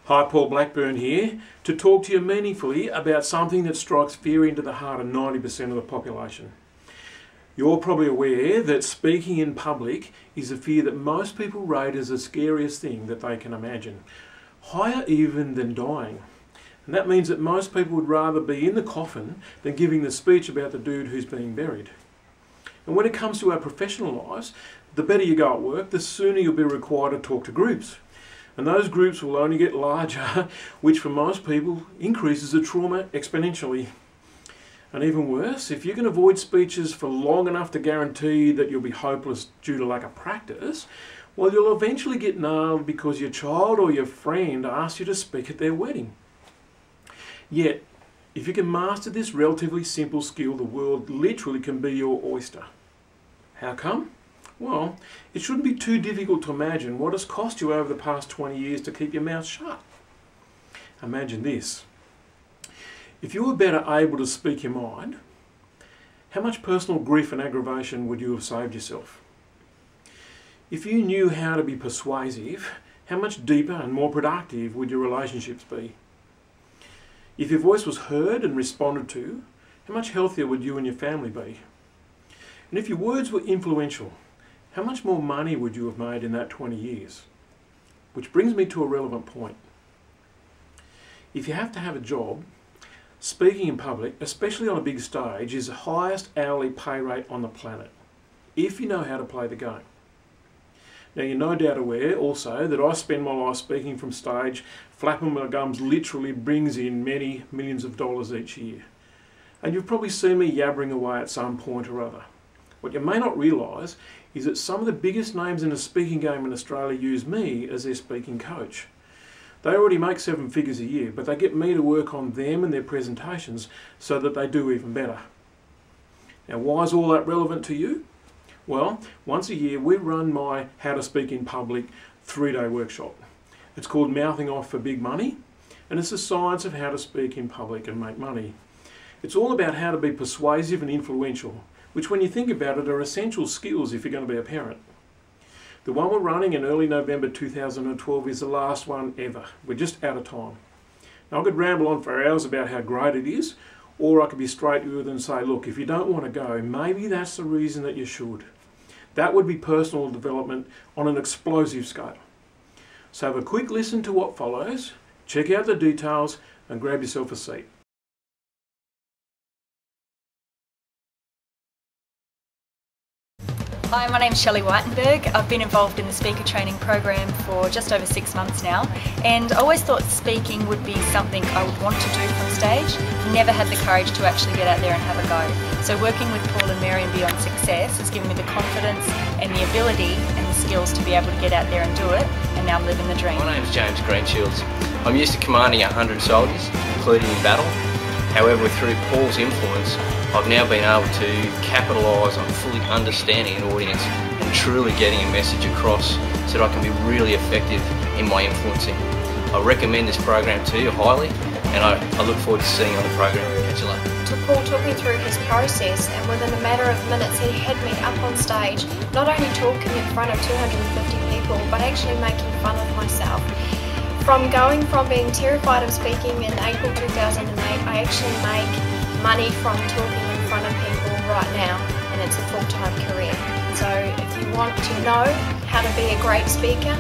Hi, Paul Blackburn here to talk to you meaningfully about something that strikes fear into the heart of 90% of the population. You're probably aware that speaking in public is a fear that most people rate as the scariest thing that they can imagine, higher even than dying. And that means that most people would rather be in the coffin than giving the speech about the dude who's being buried. And when it comes to our professional lives, the better you go at work, the sooner you'll be required to talk to groups. And those groups will only get larger, which for most people increases the trauma exponentially. And even worse, if you can avoid speeches for long enough to guarantee that you'll be hopeless due to lack of practice, well, you'll eventually get nailed because your child or your friend asks you to speak at their wedding. Yet, if you can master this relatively simple skill, the world literally can be your oyster. How come? Well, it shouldn't be too difficult to imagine what it's cost you over the past 20 years to keep your mouth shut. Imagine this. If you were better able to speak your mind, how much personal grief and aggravation would you have saved yourself? If you knew how to be persuasive, how much deeper and more productive would your relationships be? If your voice was heard and responded to, how much healthier would you and your family be? And if your words were influential, how much more money would you have made in that 20 years? Which brings me to a relevant point. If you have to have a job, speaking in public, especially on a big stage, is the highest hourly pay rate on the planet, if you know how to play the game. Now, you're no doubt aware also that I spend my life speaking from stage. Flapping my gums literally brings in many millions of dollars each year. And you've probably seen me yabbering away at some point or other. What you may not realise is that some of the biggest names in the speaking game in Australia use me as their speaking coach. They already make 7 figures a year, but they get me to work on them and their presentations so that they do even better. Now, why is all that relevant to you? Well, once a year we run my How to Speak in Public 3-day workshop. It's called Mouthing Off for Big Money, and it's the science of how to speak in public and make money. It's all about how to be persuasive and influential, which when you think about it are essential skills if you're going to be a parent. The one we're running in early November 2012 is the last one ever. We're just out of time. Now, I could ramble on for hours about how great it is, or I could be straight with it and say, look, if you don't want to go, maybe that's the reason that you should. That would be personal development on an explosive scale. So have a quick listen to what follows, check out the details, and grab yourself a seat. Hi, my name's Shelley Whitenberg. I've been involved in the speaker training program for just over 6 months now, and I always thought speaking would be something I would want to do from stage. Never had the courage to actually get out there and have a go. So working with Paul and Mary and Beyond Success has given me the confidence and the ability and the skills to be able to get out there and do it, and now I'm living the dream. My name's James Greenshields. I'm used to commanding 100 soldiers, including in battle. However, through Paul's influence, I've now been able to capitalise on fully understanding an audience and truly getting a message across so that I can be really effective in my influencing. I recommend this program to you highly, and I look forward to seeing you on the program. Catch you later. So Paul took me through his process, and within a matter of minutes he had me up on stage, not only talking in front of 250 people, but actually making fun of myself. From being terrified of speaking in April 2008, I actually make money from talking in front of people right now, and it's a full-time career. So if you want to know how to be a great speaker,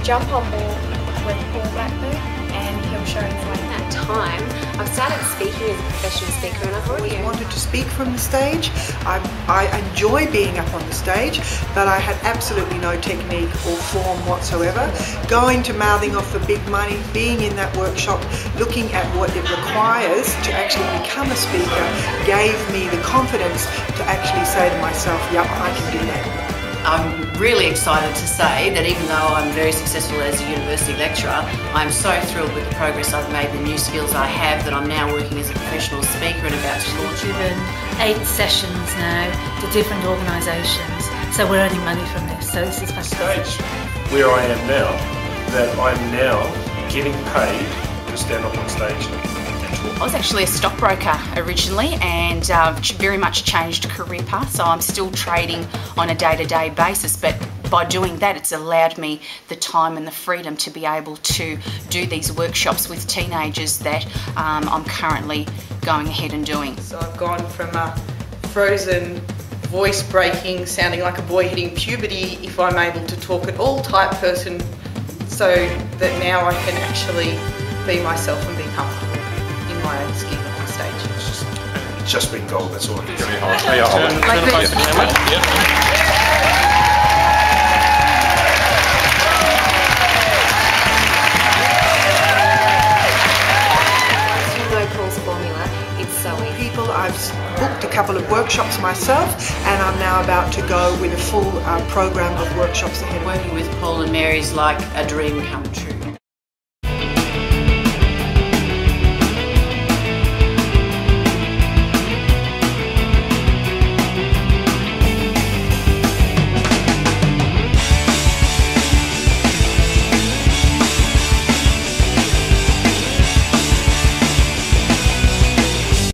jump on board with Paul Blackburn and he'll show you the way. At that time, I've started speaking as a professional speaker, and I've always wanted to speak from the stage. I enjoy being up on the stage, but I had absolutely no technique or form whatsoever. Going to Mouthing Off for Big Money, being in that workshop, looking at what it requires to actually become a speaker, gave me the confidence to actually say to myself, yep, I can do that. I'm really excited to say that even though I'm very successful as a university lecturer, I'm so thrilled with the progress I've made, the new skills I have, that I'm now working as a professional speaker and about to launch. Given 8 sessions now to different organisations, so we're earning money from this, so this is fantastic. Stage where I am now, that I'm now getting paid to stand up on stage and talk. I was actually a stockbroker originally, and very much changed career path, so I'm still trading on a day-to-day basis, but by doing that, it's allowed me the time and the freedom to be able to do these workshops with teenagers that I'm currently going ahead and doing. So I've gone from a frozen, voice breaking, sounding like a boy hitting puberty if I'm able to talk at all type person, so that now I can actually be myself and be comfortable in my own skin on stage. It's just been gold, that's all I can say. Turn it face to camera. Paul's formula, it's so easy. I've booked a couple of workshops myself, and I'm now about to go with a full program of workshops ahead of me. Working with Paul and Mary is like a dream come true.